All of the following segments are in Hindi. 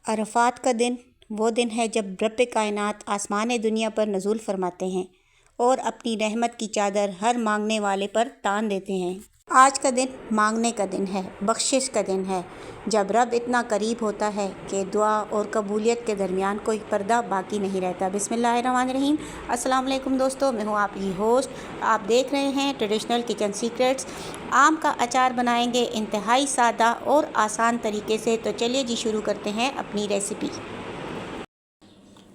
अरफ़ात का दिन वो दिन है जब रब कायनात आसमान दुनिया पर नज़ूल फरमाते हैं और अपनी रहमत की चादर हर मांगने वाले पर तान देते हैं। आज का दिन मांगने का दिन है, बख्शिश का दिन है, जब रब इतना करीब होता है कि दुआ और कबूलियत के दरमियान कोई पर्दा बाकी नहीं रहता। बिस्मिल्लाहिर्रहमानिर्रहीम। अस्सलाम वालेकुम दोस्तों, मैं हूँ आपकी होस्ट। आप देख रहे हैं ट्रेडिशनल किचन सीक्रेट्स। आम का अचार बनाएंगे इंतहाई सादा और आसान तरीके से। तो चलिए जी शुरू करते हैं अपनी रेसिपी।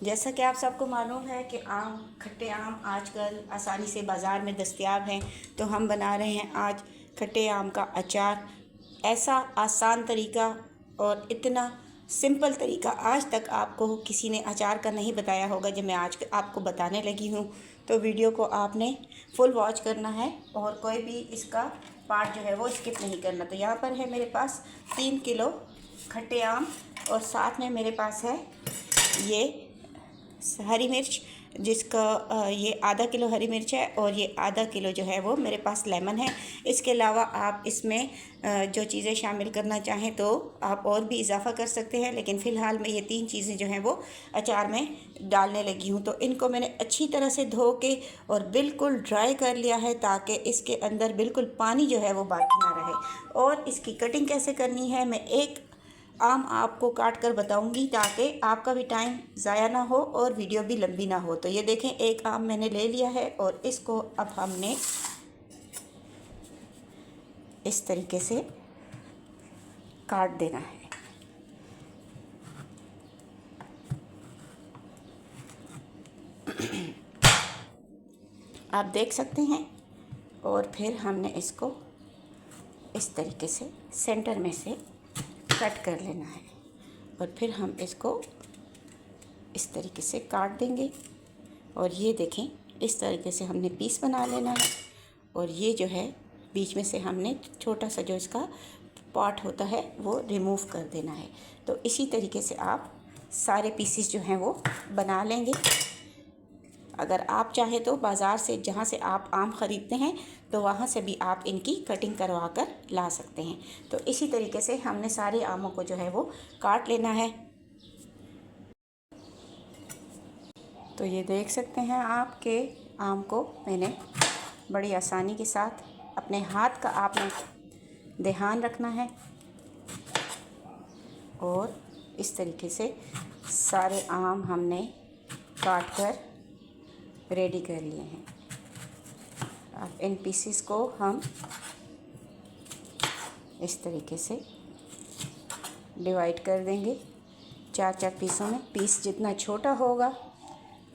जैसा कि आप सबको मालूम है कि खट्टे आम आजकल आसानी से बाज़ार में दस्तयाब हैं, तो हम बना रहे हैं आज खट्टे आम का अचार। ऐसा आसान तरीका और इतना सिंपल तरीका आज तक आपको किसी ने अचार का नहीं बताया होगा जो मैं आज आपको बताने लगी हूँ। तो वीडियो को आपने फुल वॉच करना है और कोई भी इसका पार्ट जो है वो स्किप नहीं करना। तो यहाँ पर है मेरे पास 3 किलो खट्टे आम और साथ में मेरे पास है ये हरी मिर्च, जिसका ये आधा किलो हरी मिर्च है और ये आधा किलो जो है वो मेरे पास लेमन है। इसके अलावा आप इसमें जो चीज़ें शामिल करना चाहें तो आप और भी इजाफ़ा कर सकते हैं, लेकिन फ़िलहाल मैं ये 3 चीज़ें जो हैं वो अचार में डालने लगी हूँ। तो इनको मैंने अच्छी तरह से धो के और बिल्कुल ड्राई कर लिया है ताकि इसके अंदर बिल्कुल पानी जो है वो बाकी ना रहे। और इसकी कटिंग कैसे करनी है मैं एक आम आपको काट कर बताऊंगी ताकि आपका भी टाइम ज़ाया ना हो और वीडियो भी लंबी ना हो। तो ये देखें, एक आम मैंने ले लिया है और इसको अब हमने इस तरीके से काट देना है। आप देख सकते हैं। और फिर हमने इसको इस तरीके से सेंटर में से कट कर लेना है और फिर हम इसको इस तरीके से काट देंगे। और ये देखें, इस तरीके से हमने पीस बना लेना है। और ये जो है बीच में से हमने छोटा सा जो इसका पार्ट होता है वो रिमूव कर देना है। तो इसी तरीके से आप सारे पीसेस जो हैं वो बना लेंगे। अगर आप चाहें तो बाज़ार से जहाँ से आप आम ख़रीदते हैं तो वहाँ से भी आप इनकी कटिंग करवा कर ला सकते हैं। तो इसी तरीके से हमने सारे आमों को जो है वो काट लेना है। तो ये देख सकते हैं आप के आम को मैंने बड़ी आसानी के साथ, अपने हाथ का आपने ध्यान रखना है और इस तरीके से सारे आम हमने काट कर रेडी कर लिए हैं। अब इन पीसेस को हम इस तरीके से डिवाइड कर देंगे 4-4 पीसों में। पीस जितना छोटा होगा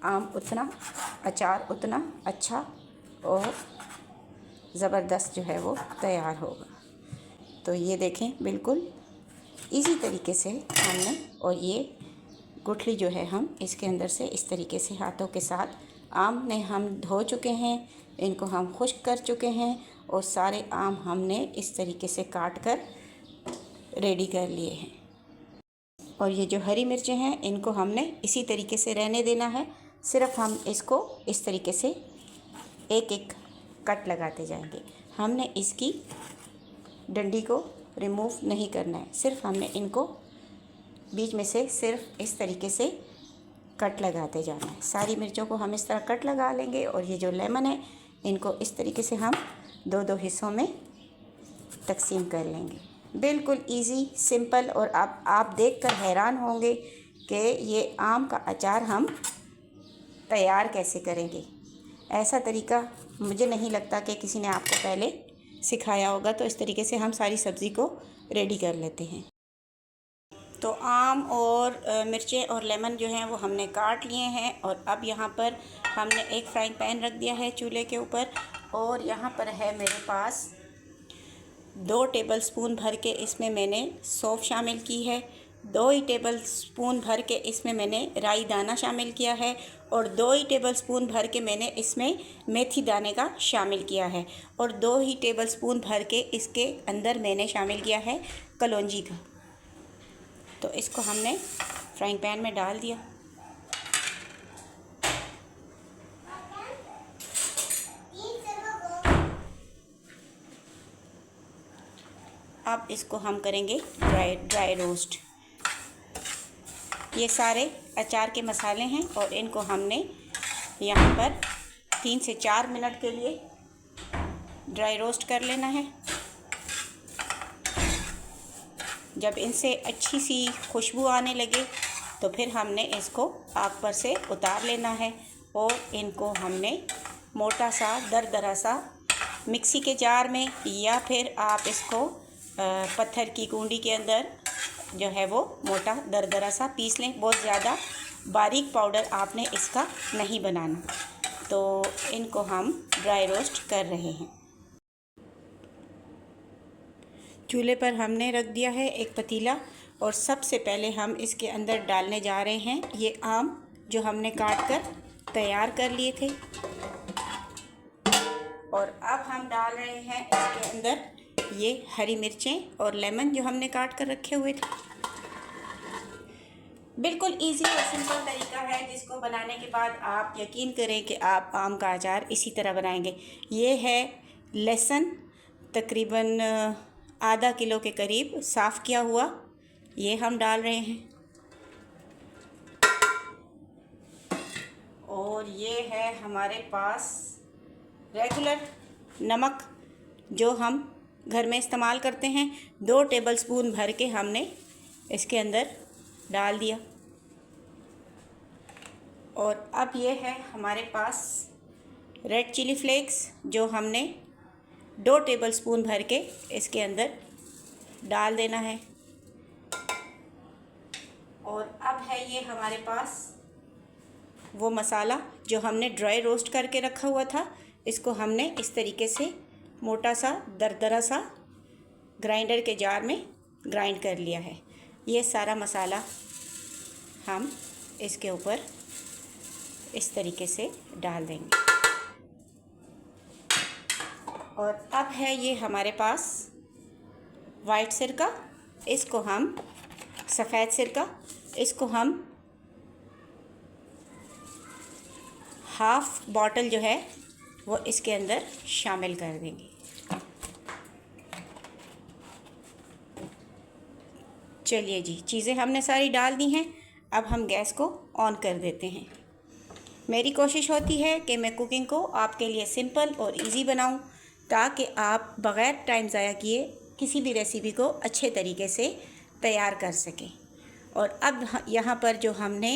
आम उतना अचार उतना अच्छा और ज़बरदस्त जो है वो तैयार होगा। तो ये देखें, बिल्कुल इजी तरीके से हमने, और ये गुठली जो है हम इसके अंदर से इस तरीके से हाथों के साथ आम ने हम धो चुके हैं, इनको हम खुश्क कर चुके हैं और सारे आम हमने इस तरीके से काट कर रेडी कर लिए हैं। और ये जो हरी मिर्चें हैं इनको हमने इसी तरीके से रहने देना है। सिर्फ हम इसको इस तरीके से एक एक कट लगाते जाएंगे। हमने इसकी डंडी को रिमूव नहीं करना है, सिर्फ हमने इनको बीच में से सिर्फ इस तरीके से कट लगाते जाना है। सारी मिर्चों को हम इस तरह कट लगा लेंगे। और ये जो लेमन है इनको इस तरीके से हम 2-2 हिस्सों में तकसीम कर लेंगे। बिल्कुल इजी, सिंपल। और आप देखकर हैरान होंगे कि ये आम का अचार हम तैयार कैसे करेंगे। ऐसा तरीका मुझे नहीं लगता कि किसी ने आपको पहले सिखाया होगा। तो इस तरीके से हम सारी सब्ज़ी को रेडी कर लेते हैं। तो आम और मिर्चें और लेमन जो हैं वो हमने काट लिए हैं। और अब यहाँ पर हमने एक फ्राइंग पैन रख दिया है चूल्हे के ऊपर और यहाँ पर है मेरे पास 2 टेबलस्पून भर के इसमें मैंने सौंफ शामिल की है। 2 ही टेबलस्पून भर के इसमें मैंने राई दाना शामिल किया है और 2 ही टेबलस्पून भर के मैंने इसमें मेथी दाने का शामिल किया है और 2 ही टेबलस्पून भर के इसके अंदर मैंने शामिल किया है कलौंजी का। तो इसको हमने फ्राइंग पैन में डाल दिया। अब इसको हम करेंगे ड्राई रोस्ट। ये सारे अचार के मसाले हैं और इनको हमने यहाँ पर 3 से 4 मिनट के लिए ड्राई रोस्ट कर लेना है। जब इनसे अच्छी सी खुशबू आने लगे तो फिर हमने इसको आग पर से उतार लेना है और इनको हमने मोटा सा दरदरा सा मिक्सी के जार में या फिर आप इसको पत्थर की कूंडी के अंदर जो है वो मोटा दरदरा सा पीस लें। बहुत ज़्यादा बारीक पाउडर आपने इसका नहीं बनाना। तो इनको हम ड्राई रोस्ट कर रहे हैं। चूल्हे पर हमने रख दिया है एक पतीला और सबसे पहले हम इसके अंदर डालने जा रहे हैं ये आम जो हमने काट कर तैयार कर लिए थे। और अब हम डाल रहे हैं इसके अंदर ये हरी मिर्चें और लेमन जो हमने काट कर रखे हुए थे। बिल्कुल इजी और सिंपल तरीका है जिसको बनाने के बाद आप यकीन करें कि आप आम का अचार इसी तरह बनाएंगे। ये है लहसुन, तकरीबन आधा किलो के करीब साफ़ किया हुआ, ये हम डाल रहे हैं। और ये है हमारे पास रेगुलर नमक जो हम घर में इस्तेमाल करते हैं। 2 टेबलस्पून भर के हमने इसके अंदर डाल दिया। और अब ये है हमारे पास रेड चिली फ्लेक्स जो हमने 2 टेबलस्पून भर के इसके अंदर डाल देना है। और अब है ये हमारे पास वो मसाला जो हमने ड्राई रोस्ट करके रखा हुआ था, इसको हमने इस तरीके से मोटा सा दरदरा सा ग्राइंडर के जार में ग्राइंड कर लिया है। ये सारा मसाला हम इसके ऊपर इस तरीके से डाल देंगे। और अब है ये हमारे पास वाइट सिरका, इसको हम सफ़ेद सिरका, इसको हम हाफ़ बॉटल जो है वो इसके अंदर शामिल कर देंगे। चलिए जी, चीज़ें हमने सारी डाल दी हैं। अब हम गैस को ऑन कर देते हैं। मेरी कोशिश होती है कि मैं कुकिंग को आपके लिए सिंपल और इजी बनाऊं ताकि आप बग़ैर टाइम ज़ाया किए किसी भी रेसिपी को अच्छे तरीके से तैयार कर सकें। और अब यहाँ पर जो हमने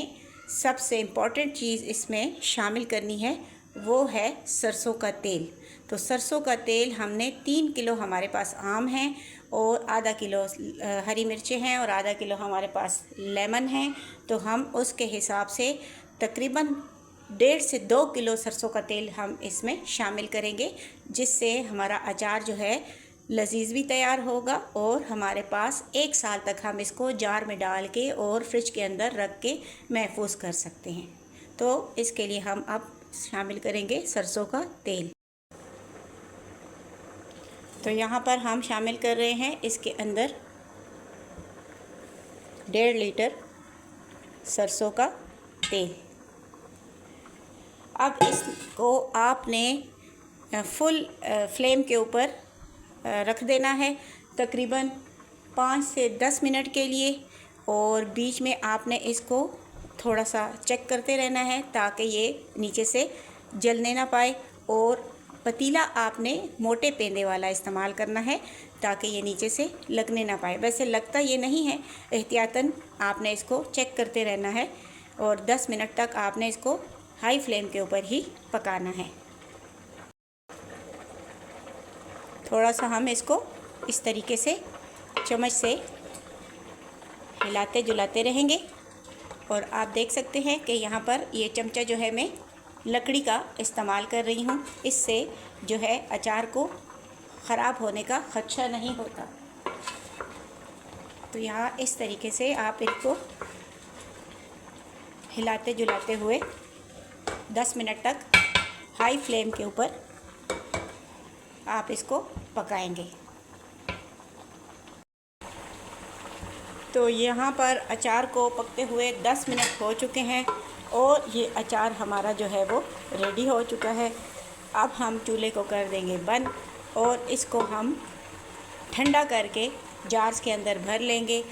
सबसे इम्पॉर्टेंट चीज़ इसमें शामिल करनी है वो है सरसों का तेल। तो सरसों का तेल हमने 3 किलो हमारे पास आम हैं और आधा किलो हरी मिर्चें हैं और आधा किलो हमारे पास लेमन है। तो हम उसके हिसाब से तकरीबन 1.5 से 2 किलो सरसों का तेल हम इसमें शामिल करेंगे, जिससे हमारा अचार जो है लजीज भी तैयार होगा और हमारे पास 1 साल तक हम इसको जार में डाल के और फ्रिज के अंदर रख के महफूज कर सकते हैं। तो इसके लिए हम अब शामिल करेंगे सरसों का तेल। तो यहाँ पर हम शामिल कर रहे हैं इसके अंदर 1.5 लीटर सरसों का तेल। अब इसको आपने फुल फ्लेम के ऊपर रख देना है तकरीबन 5 से 10 मिनट के लिए। और बीच में आपने इसको थोड़ा सा चेक करते रहना है ताकि ये नीचे से जलने ना पाए। और पतीला आपने मोटे पेंदे वाला इस्तेमाल करना है ताकि ये नीचे से लगने ना पाए। वैसे लगता ये नहीं है, एहतियातन आपने इसको चेक करते रहना है। और 10 मिनट तक आपने इसको हाई फ्लेम के ऊपर ही पकाना है। थोड़ा सा हम इसको इस तरीके से चम्मच से हिलाते जुलाते रहेंगे। और आप देख सकते हैं कि यहाँ पर ये चमचा जो है मैं लकड़ी का इस्तेमाल कर रही हूँ, इससे जो है अचार को ख़राब होने का खदशा नहीं होता। तो यहाँ इस तरीके से आप इसको हिलाते जुलाते हुए 10 मिनट तक हाई फ्लेम के ऊपर आप इसको पकाएंगे। तो यहाँ पर अचार को पकते हुए 10 मिनट हो चुके हैं और ये अचार हमारा जो है वो रेडी हो चुका है। अब हम चूल्हे को कर देंगे बंद और इसको हम ठंडा करके जार्स के अंदर भर लेंगे